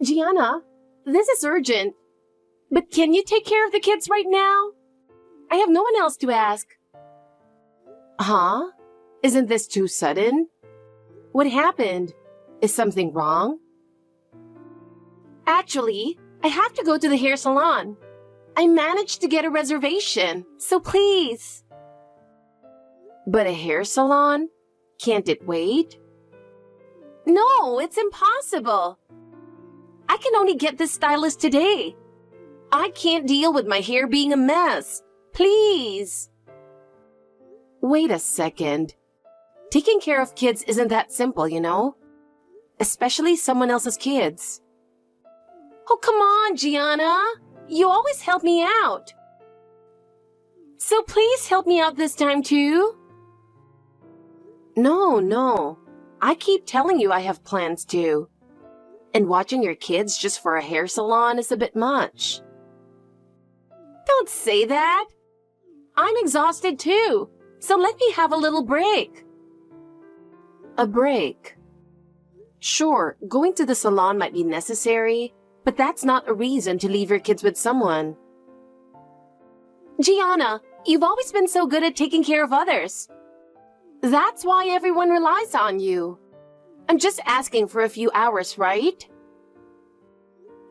Gianna, this is urgent. But can you take care of the kids right now? I have no one else to ask. Huh? Isn't this too sudden? What happened? Is something wrong? Actually, I have to go to the hair salon. I managed to get a reservation, so please. But a hair salon? Can't it wait? No, it's impossible. I can only get this stylist today. I can't deal with my hair being a mess. Please. Wait a second. Taking care of kids isn't that simple, you know? Especially someone else's kids. Oh, come on, Gianna. You always help me out. So please help me out this time too. No. I keep telling you I have plans to. And watching your kids just for a hair salon is a bit much. Don't say that. I'm exhausted too, so let me have a little break. A break? Sure, going to the salon might be necessary, but that's not a reason to leave your kids with someone. Gianna, you've always been so good at taking care of others. That's why everyone relies on you. I'm just asking for a few hours, right?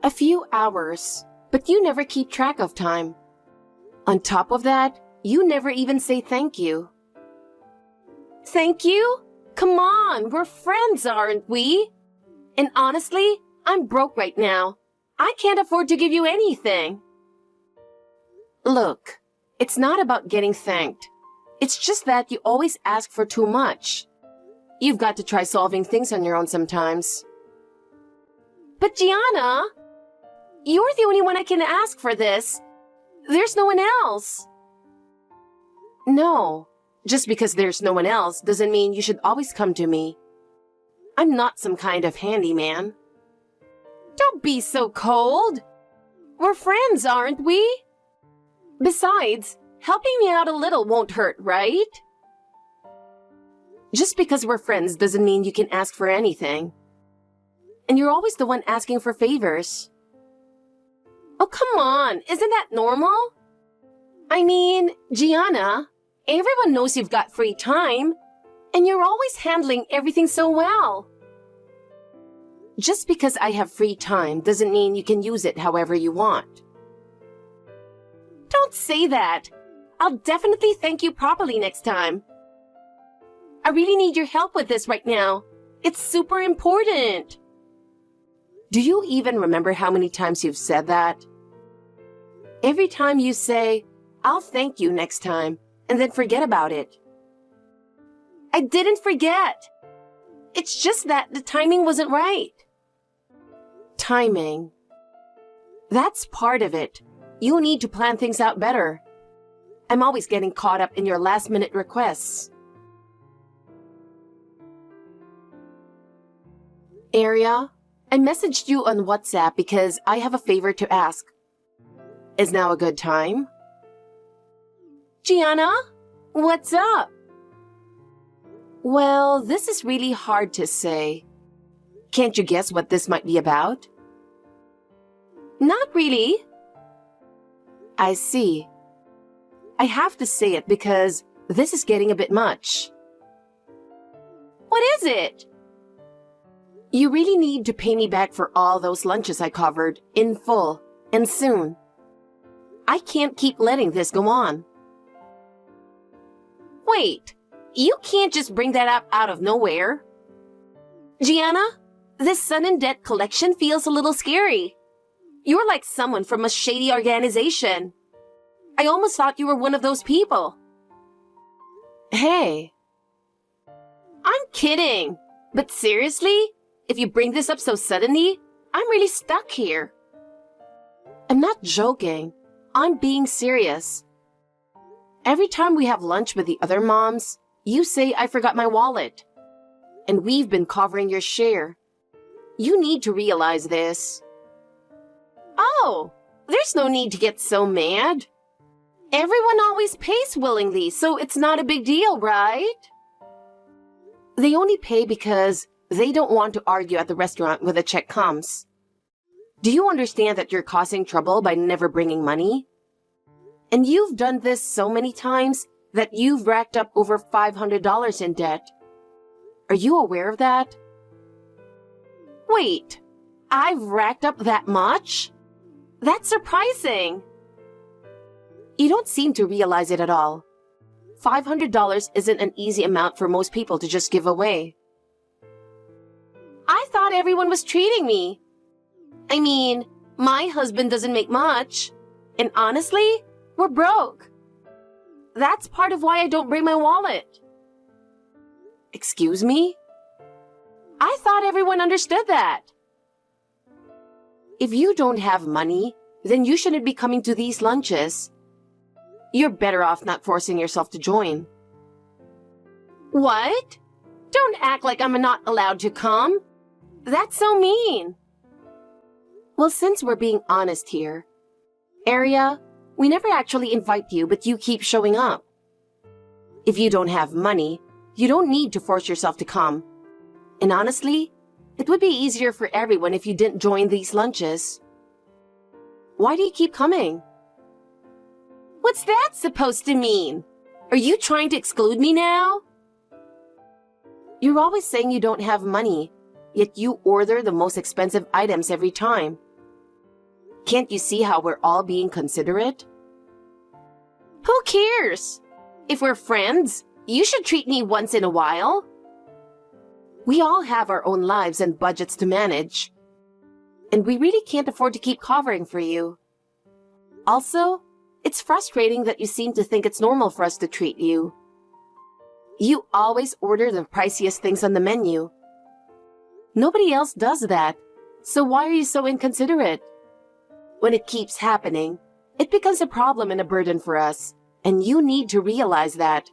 A few hours, but you never keep track of time. On top of that, you never even say thank you. Thank you? Come on, we're friends, aren't we? And honestly, I'm broke right now. I can't afford to give you anything. Look, it's not about getting thanked. It's just that you always ask for too much. You've got to try solving things on your own sometimes. But Gianna, you're the only one I can ask for this. There's no one else. No, just because there's no one else doesn't mean you should always come to me. I'm not some kind of handyman. Don't be so cold. We're friends, aren't we? Besides, helping me out a little won't hurt, right? Just because we're friends doesn't mean you can ask for anything. And you're always the one asking for favors. Oh, come on. Isn't that normal? I mean, Gianna, everyone knows you've got free time, and you're always handling everything so well. Just because I have free time doesn't mean you can use it however you want. Don't say that. I'll definitely thank you properly next time. I really need your help with this right now. It's super important. Do you even remember how many times you've said that? Every time you say, I'll thank you next time, and then forget about it. I didn't forget. It's just that the timing wasn't right. Timing. That's part of it. You need to plan things out better. I'm always getting caught up in your last-minute requests. Aria, I messaged you on WhatsApp because I have a favor to ask. Is now a good time? Gianna, what's up? Well, this is really hard to say. Can't you guess what this might be about? Not really. I see. I have to say it because this is getting a bit much. What is it? You really need to pay me back for all those lunches I covered, in full, and soon. I can't keep letting this go on. Wait, you can't just bring that up out of nowhere. Gianna, this sudden debt collection feels a little scary. You're like someone from a shady organization. I almost thought you were one of those people. Hey. I'm kidding. But seriously? If you bring this up so suddenly, I'm really stuck here. I'm not joking. I'm being serious. Every time we have lunch with the other moms, you say I forgot my wallet. And we've been covering your share. You need to realize this. Oh, there's no need to get so mad. Everyone always pays willingly, so it's not a big deal, right? They only pay because they don't want to argue at the restaurant when the check comes. Do you understand that you're causing trouble by never bringing money? And you've done this so many times that you've racked up over $500 in debt. Are you aware of that? Wait, I've racked up that much? That's surprising. You don't seem to realize it at all. $500 isn't an easy amount for most people to just give away. I thought everyone was treating me. I mean, my husband doesn't make much. And honestly, we're broke. That's part of why I don't bring my wallet. Excuse me? I thought everyone understood that. If you don't have money, then you shouldn't be coming to these lunches. You're better off not forcing yourself to join. What? Don't act like I'm not allowed to come. That's so mean. Well, since we're being honest here, Aria, we never actually invite you, but you keep showing up. If you don't have money, you don't need to force yourself to come. And honestly, it would be easier for everyone if you didn't join these lunches. Why do you keep coming? What's that supposed to mean? Are you trying to exclude me now? You're always saying you don't have money, yet you order the most expensive items every time. Can't you see how we're all being considerate? Who cares? If we're friends, you should treat me once in a while. We all have our own lives and budgets to manage. And we really can't afford to keep covering for you. Also, it's frustrating that you seem to think it's normal for us to treat you. You always order the priciest things on the menu. Nobody else does that, so why are you so inconsiderate? When it keeps happening, it becomes a problem and a burden for us, and you need to realize that.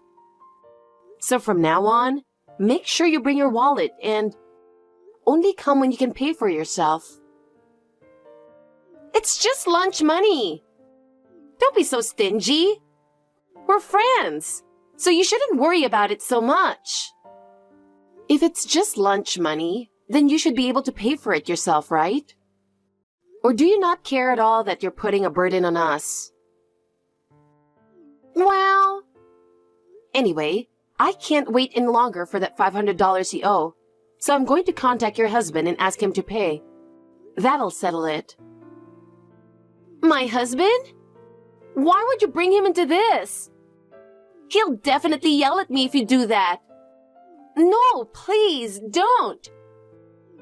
So from now on, make sure you bring your wallet and only come when you can pay for yourself. It's just lunch money. Don't be so stingy. We're friends, so you shouldn't worry about it so much. If it's just lunch money, then you should be able to pay for it yourself, right? Or do you not care at all that you're putting a burden on us? Well, anyway, I can't wait any longer for that $500 you owe, so I'm going to contact your husband and ask him to pay. That'll settle it. My husband? Why would you bring him into this? He'll definitely yell at me if you do that. No, please, don't.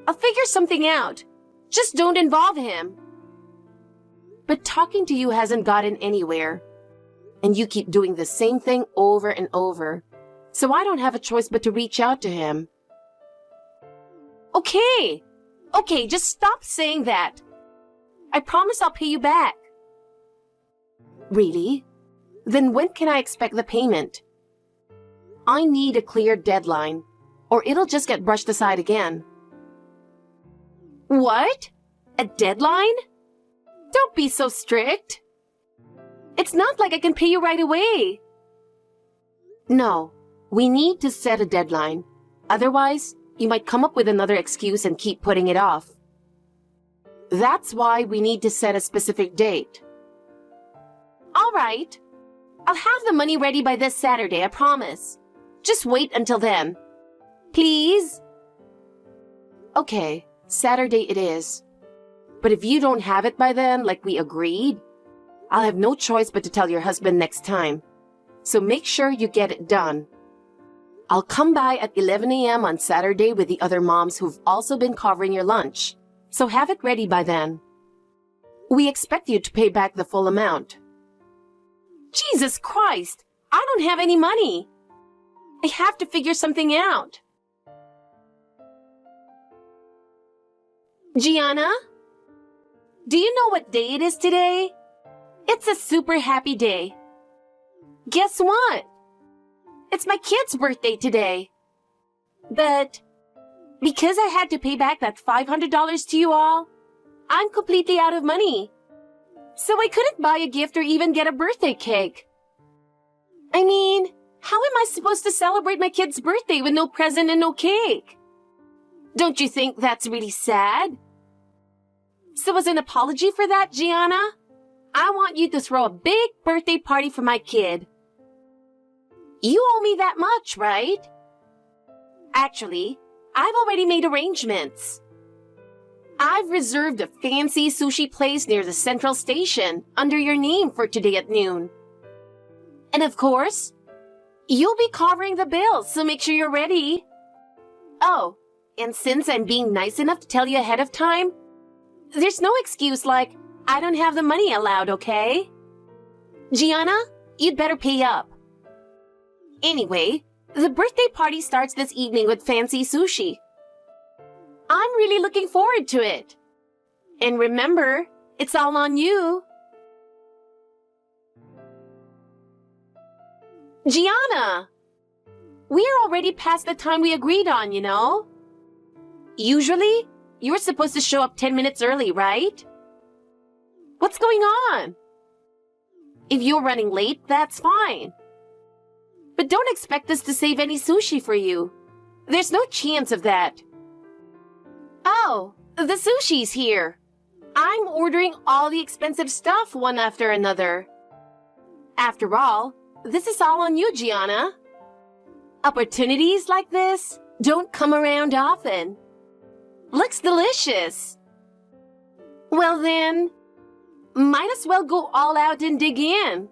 I'll figure something out. Just don't involve him. But talking to you hasn't gotten anywhere. And you keep doing the same thing over and over. So I don't have a choice but to reach out to him. Okay, just stop saying that. I promise I'll pay you back. Really? Then when can I expect the payment? I need a clear deadline, or it'll just get brushed aside again. What? A deadline? Don't be so strict. It's not like I can pay you right away. No, we need to set a deadline. Otherwise, you might come up with another excuse and keep putting it off. That's why we need to set a specific date. All right. I'll have the money ready by this Saturday, I promise. Just wait until then. Please? Okay, Saturday it is. But if you don't have it by then, like we agreed, I'll have no choice but to tell your husband next time. So make sure you get it done. I'll come by at 11 a.m. on Saturday with the other moms who've also been covering your lunch. So have it ready by then. We expect you to pay back the full amount. Jesus Christ! I don't have any money. I have to figure something out. Gianna? Do you know what day it is today? It's a super happy day. Guess what? It's my kid's birthday today. But because I had to pay back that $500 to you all, I'm completely out of money. So I couldn't buy a gift or even get a birthday cake. I mean, how am I supposed to celebrate my kid's birthday with no present and no cake? Don't you think that's really sad? So as an apology for that, Gianna, I want you to throw a big birthday party for my kid. You owe me that much, right? Actually, I've already made arrangements. I've reserved a fancy sushi place near the central station under your name for today at noon. And of course, you'll be covering the bill, so make sure you're ready. Oh, and since I'm being nice enough to tell you ahead of time, there's no excuse like, I don't have the money allowed, okay? Gianna, you'd better pay up. Anyway, the birthday party starts this evening with fancy sushi. I'm really looking forward to it. And remember, it's all on you. Gianna! We're already past the time we agreed on, you know? Usually, you're supposed to show up 10 minutes early, right? What's going on? If you're running late, that's fine. But don't expect us to save any sushi for you. There's no chance of that. Oh, the sushi's here. I'm ordering all the expensive stuff one after another. After all, this is all on you, Gianna. Opportunities like this don't come around often. Looks delicious. Well then, might as well go all out and dig in.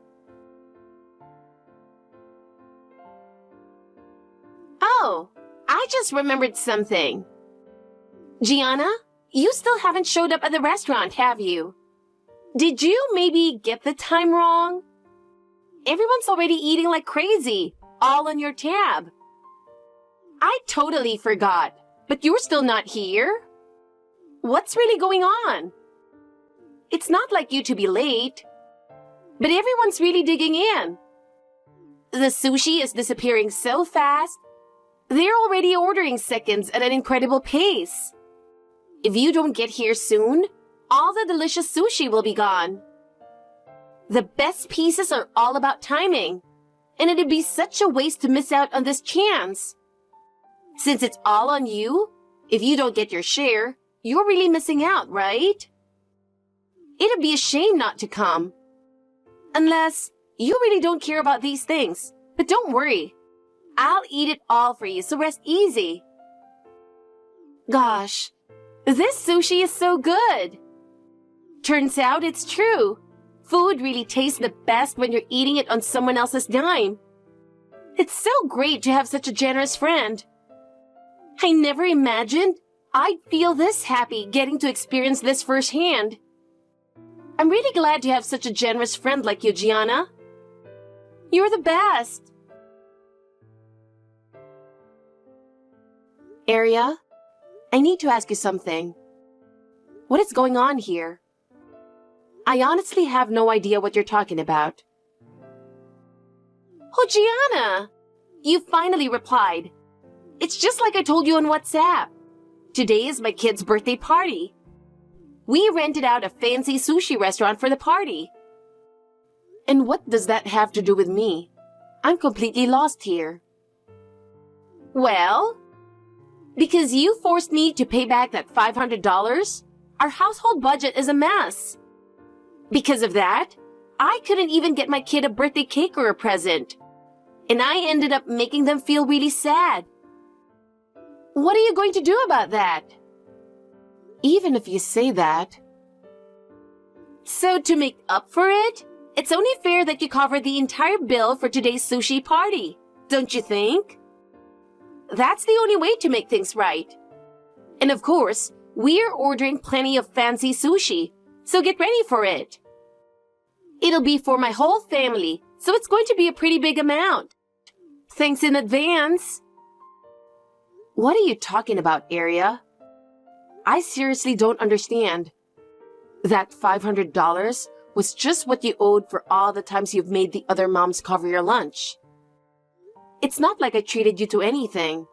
Oh, I just remembered something. Gianna, you still haven't showed up at the restaurant, have you? Did you maybe get the time wrong? Everyone's already eating like crazy, all on your tab. I totally forgot, but you're still not here? What's really going on? It's not like you to be late, but everyone's really digging in. The sushi is disappearing so fast, they're already ordering seconds at an incredible pace. If you don't get here soon, all the delicious sushi will be gone. The best pieces are all about timing, and it'd be such a waste to miss out on this chance. Since it's all on you, if you don't get your share, you're really missing out, right? It'd be a shame not to come. Unless you really don't care about these things. But don't worry. I'll eat it all for you, so rest easy. Gosh, this sushi is so good. Turns out it's true. Food really tastes the best when you're eating it on someone else's dime. It's so great to have such a generous friend. I never imagined I'd feel this happy getting to experience this firsthand. I'm really glad to have such a generous friend like you, Gianna. You're the best. Aria, I need to ask you something. What is going on here? I honestly have no idea what you're talking about. Oh, Gianna! You finally replied. It's just like I told you on WhatsApp. Today is my kid's birthday party. We rented out a fancy sushi restaurant for the party. And what does that have to do with me? I'm completely lost here. Well, because you forced me to pay back that $500, our household budget is a mess. Because of that, I couldn't even get my kid a birthday cake or a present. And I ended up making them feel really sad. What are you going to do about that? Even if you say that. So to make up for it, it's only fair that you cover the entire bill for today's sushi party, don't you think? That's the only way to make things right. And of course, we're ordering plenty of fancy sushi, so get ready for it. It'll be for my whole family, so it's going to be a pretty big amount. Thanks in advance. What are you talking about, Aria? I seriously don't understand. That $500 was just what you owed for all the times you've made the other moms cover your lunch. It's not like I treated you to anything,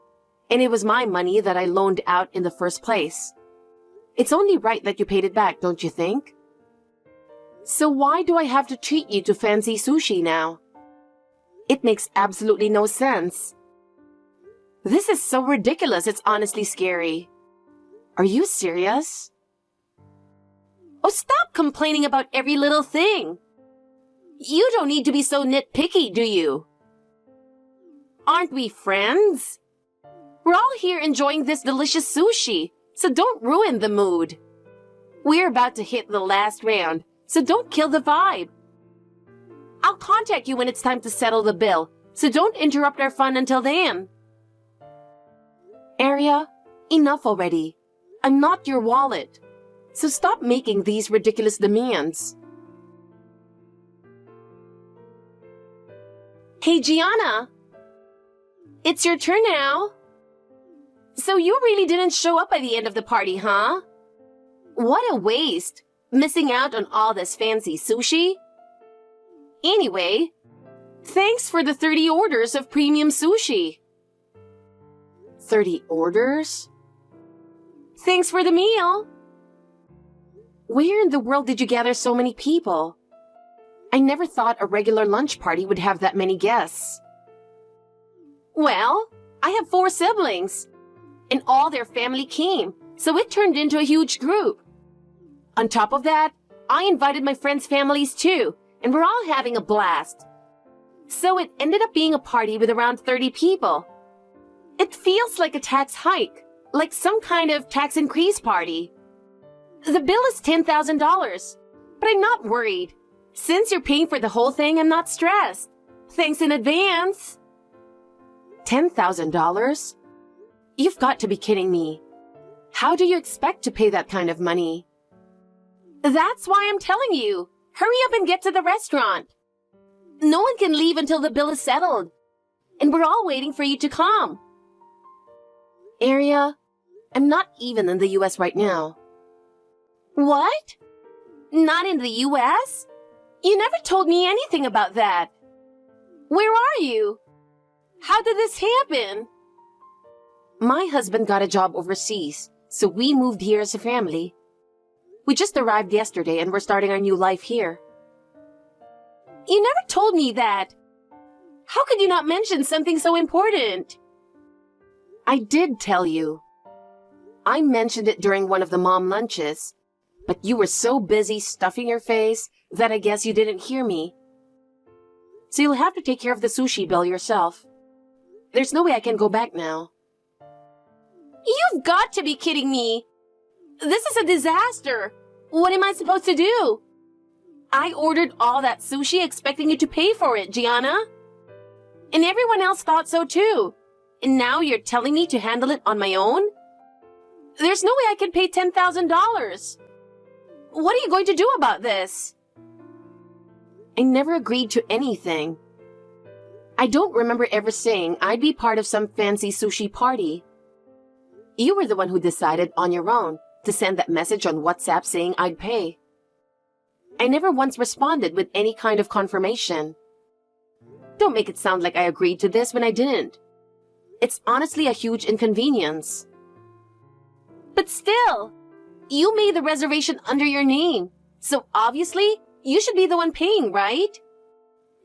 and it was my money that I loaned out in the first place. It's only right that you paid it back, don't you think? So why do I have to treat you to fancy sushi now? It makes absolutely no sense. This is so ridiculous, it's honestly scary. Are you serious? Oh, stop complaining about every little thing. You don't need to be so nitpicky, do you? Aren't we friends? We're all here enjoying this delicious sushi, so don't ruin the mood. We're about to hit the last round, so don't kill the vibe. I'll contact you when it's time to settle the bill, so don't interrupt our fun until then. Arya, enough already. I'm not your wallet, so stop making these ridiculous demands. Hey, Gianna. It's your turn now. So you really didn't show up by the end of the party, huh? What a waste, missing out on all this fancy sushi. Anyway, thanks for the 30 orders of premium sushi. 30 orders? Thanks for the meal. Where in the world did you gather so many people? I never thought a regular lunch party would have that many guests. Well, I have 4 siblings, and all their family came, so it turned into a huge group. On top of that, I invited my friends' families too, and we're all having a blast. So it ended up being a party with around 30 people. It feels like a tax hike, like some kind of tax increase party. The bill is $10,000, but I'm not worried. Since you're paying for the whole thing, I'm not stressed. Thanks in advance. $10,000? You've got to be kidding me. How do you expect to pay that kind of money? That's why I'm telling you. Hurry up and get to the restaurant. No one can leave until the bill is settled. And we're all waiting for you to come. Arya, I'm not even in the US right now. What? Not in the US? You never told me anything about that. Where are you? How did this happen? My husband got a job overseas, so we moved here as a family. We just arrived yesterday and we're starting our new life here. You never told me that. How could you not mention something so important? I did tell you. I mentioned it during one of the mom lunches, but you were so busy stuffing your face that I guess you didn't hear me. So you'll have to take care of the sushi bill yourself. There's no way I can go back now. You've got to be kidding me. This is a disaster. What am I supposed to do? I ordered all that sushi expecting you to pay for it, Gianna. And everyone else thought so too. And now you're telling me to handle it on my own? There's no way I can pay $10,000. What are you going to do about this? I never agreed to anything. I don't remember ever saying I'd be part of some fancy sushi party. You were the one who decided on your own to send that message on WhatsApp saying I'd pay. I never once responded with any kind of confirmation. Don't make it sound like I agreed to this when I didn't. It's honestly a huge inconvenience. But still, you made the reservation under your name, so obviously you should be the one paying, right?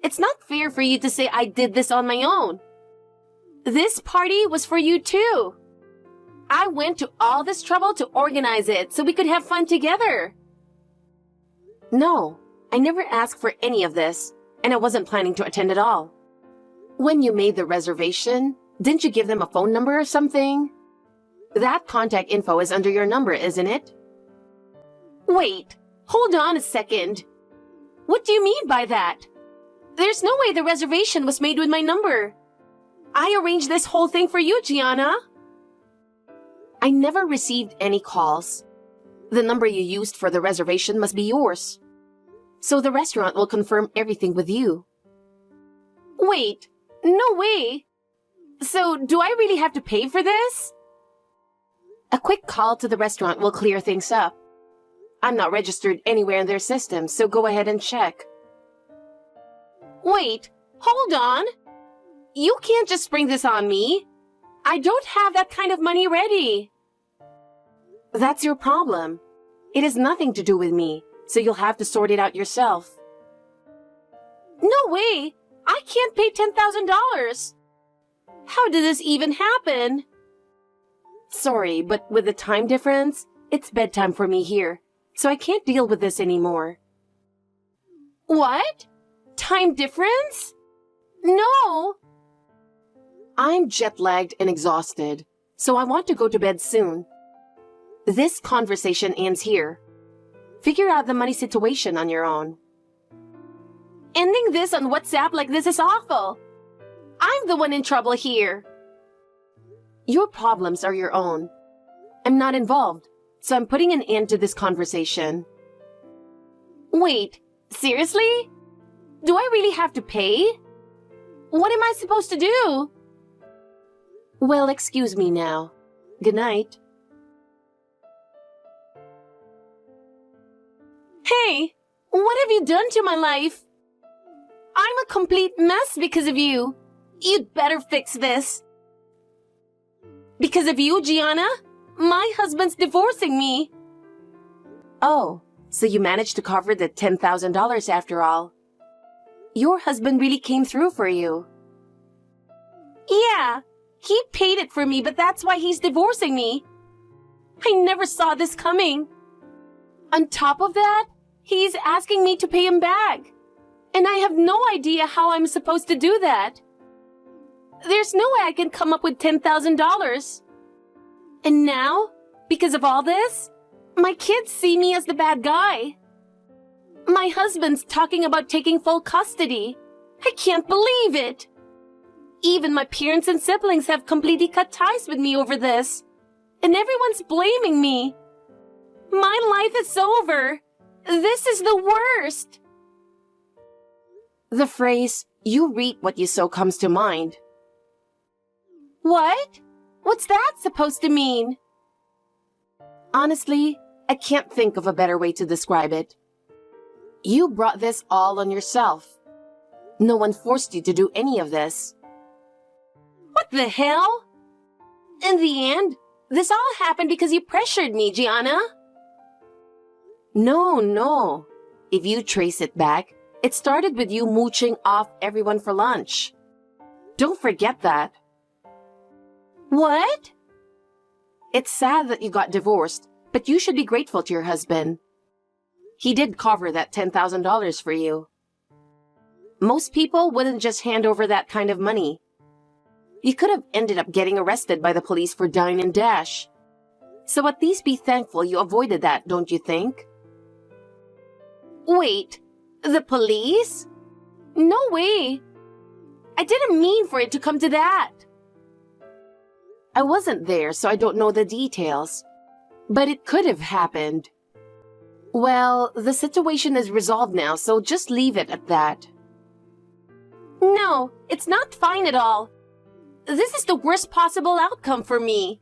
It's not fair for you to say I did this on my own. This party was for you too. I went to all this trouble to organize it so we could have fun together. No, I never asked for any of this, and I wasn't planning to attend at all. When you made the reservation, didn't you give them a phone number or something? That contact info is under your number, isn't it? Wait, hold on a second. What do you mean by that? There's no way the reservation was made with my number. I arranged this whole thing for you, Gianna. I never received any calls. The number you used for the reservation must be yours. So the restaurant will confirm everything with you. Wait, no way. So do I really have to pay for this? A quick call to the restaurant will clear things up. I'm not registered anywhere in their system, so go ahead and check. Wait, hold on. You can't just spring this on me. I don't have that kind of money ready. That's your problem. It has nothing to do with me, so you'll have to sort it out yourself. No way! I can't pay $10,000! How did this even happen? Sorry, but with the time difference, it's bedtime for me here, so I can't deal with this anymore. What? Time difference? No! I'm jet-lagged and exhausted, so I want to go to bed soon. This conversation ends here. Figure out the money situation on your own. Ending this on WhatsApp like this is awful. I'm the one in trouble here. Your problems are your own. I'm not involved, so I'm putting an end to this conversation. Wait, seriously? Do I really have to pay? What am I supposed to do? Well, excuse me now. Good night. Hey, what have you done to my life? I'm a complete mess because of you. You'd better fix this. Because of you, Gianna, my husband's divorcing me. Oh, so you managed to cover the $10,000 after all. Your husband really came through for you. Yeah, he paid it for me, but that's why he's divorcing me. I never saw this coming. On top of that, he's asking me to pay him back. And I have no idea how I'm supposed to do that. There's no way I can come up with $10,000. And now, because of all this, my kids see me as the bad guy. My husband's talking about taking full custody. I can't believe it. Even my parents and siblings have completely cut ties with me over this. And everyone's blaming me. My life is over. This is the worst. The phrase, "you reap what you sow," comes to mind. What? What's that supposed to mean? Honestly, I can't think of a better way to describe it. You brought this all on yourself. No one forced you to do any of this. What the hell? In the end, this all happened because you pressured me, Gianna. No. If you trace it back, it started with you mooching off everyone for lunch. Don't forget that. What? It's sad that you got divorced, but you should be grateful to your husband. He did cover that $10,000 for you. Most people wouldn't just hand over that kind of money. You could have ended up getting arrested by the police for dine and dash. So at least be thankful you avoided that, don't you think? Wait, the police? No way. I didn't mean for it to come to that. I wasn't there, so I don't know the details. But it could have happened. Well, the situation is resolved now, so just leave it at that. No, it's not fine at all. This is the worst possible outcome for me.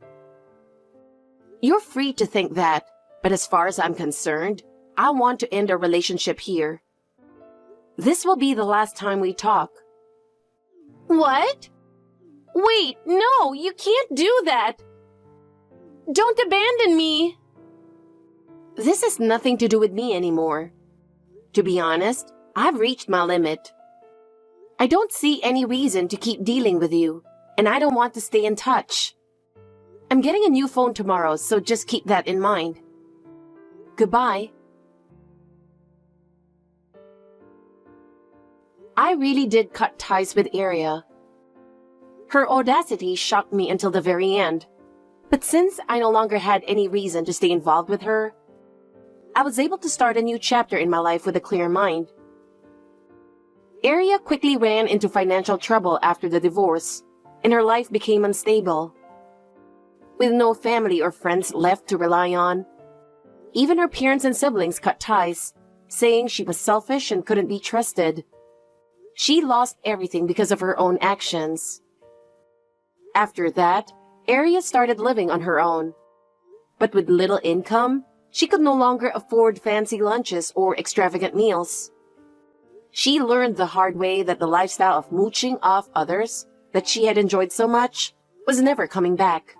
You're free to think that, but as far as I'm concerned, I want to end our relationship here. This will be the last time we talk. What? Wait, no, you can't do that. Don't abandon me. This has nothing to do with me anymore. To be honest, I've reached my limit. I don't see any reason to keep dealing with you, and I don't want to stay in touch. I'm getting a new phone tomorrow, so just keep that in mind. Goodbye. I really did cut ties with Aria. Her audacity shocked me until the very end. But since I no longer had any reason to stay involved with her, I was able to start a new chapter in my life with a clear mind. Aria quickly ran into financial trouble after the divorce, and her life became unstable. With no family or friends left to rely on, even her parents and siblings cut ties, saying she was selfish and couldn't be trusted. She lost everything because of her own actions. After that, Aria started living on her own. But with little income, she could no longer afford fancy lunches or extravagant meals. She learned the hard way that the lifestyle of mooching off others that she had enjoyed so much was never coming back.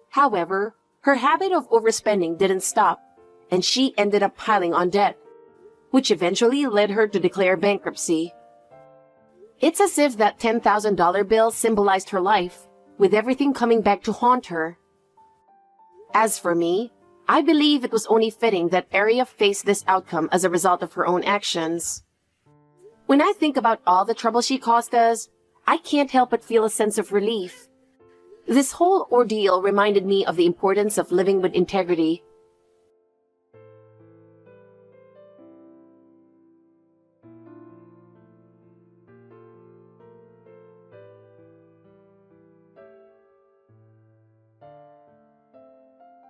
However, her habit of overspending didn't stop, and she ended up piling on debt, which eventually led her to declare bankruptcy. It's as if that $10,000 bill symbolized her life, with everything coming back to haunt her. As for me, I believe it was only fitting that Arya faced this outcome as a result of her own actions. When I think about all the trouble she caused us, I can't help but feel a sense of relief. This whole ordeal reminded me of the importance of living with integrity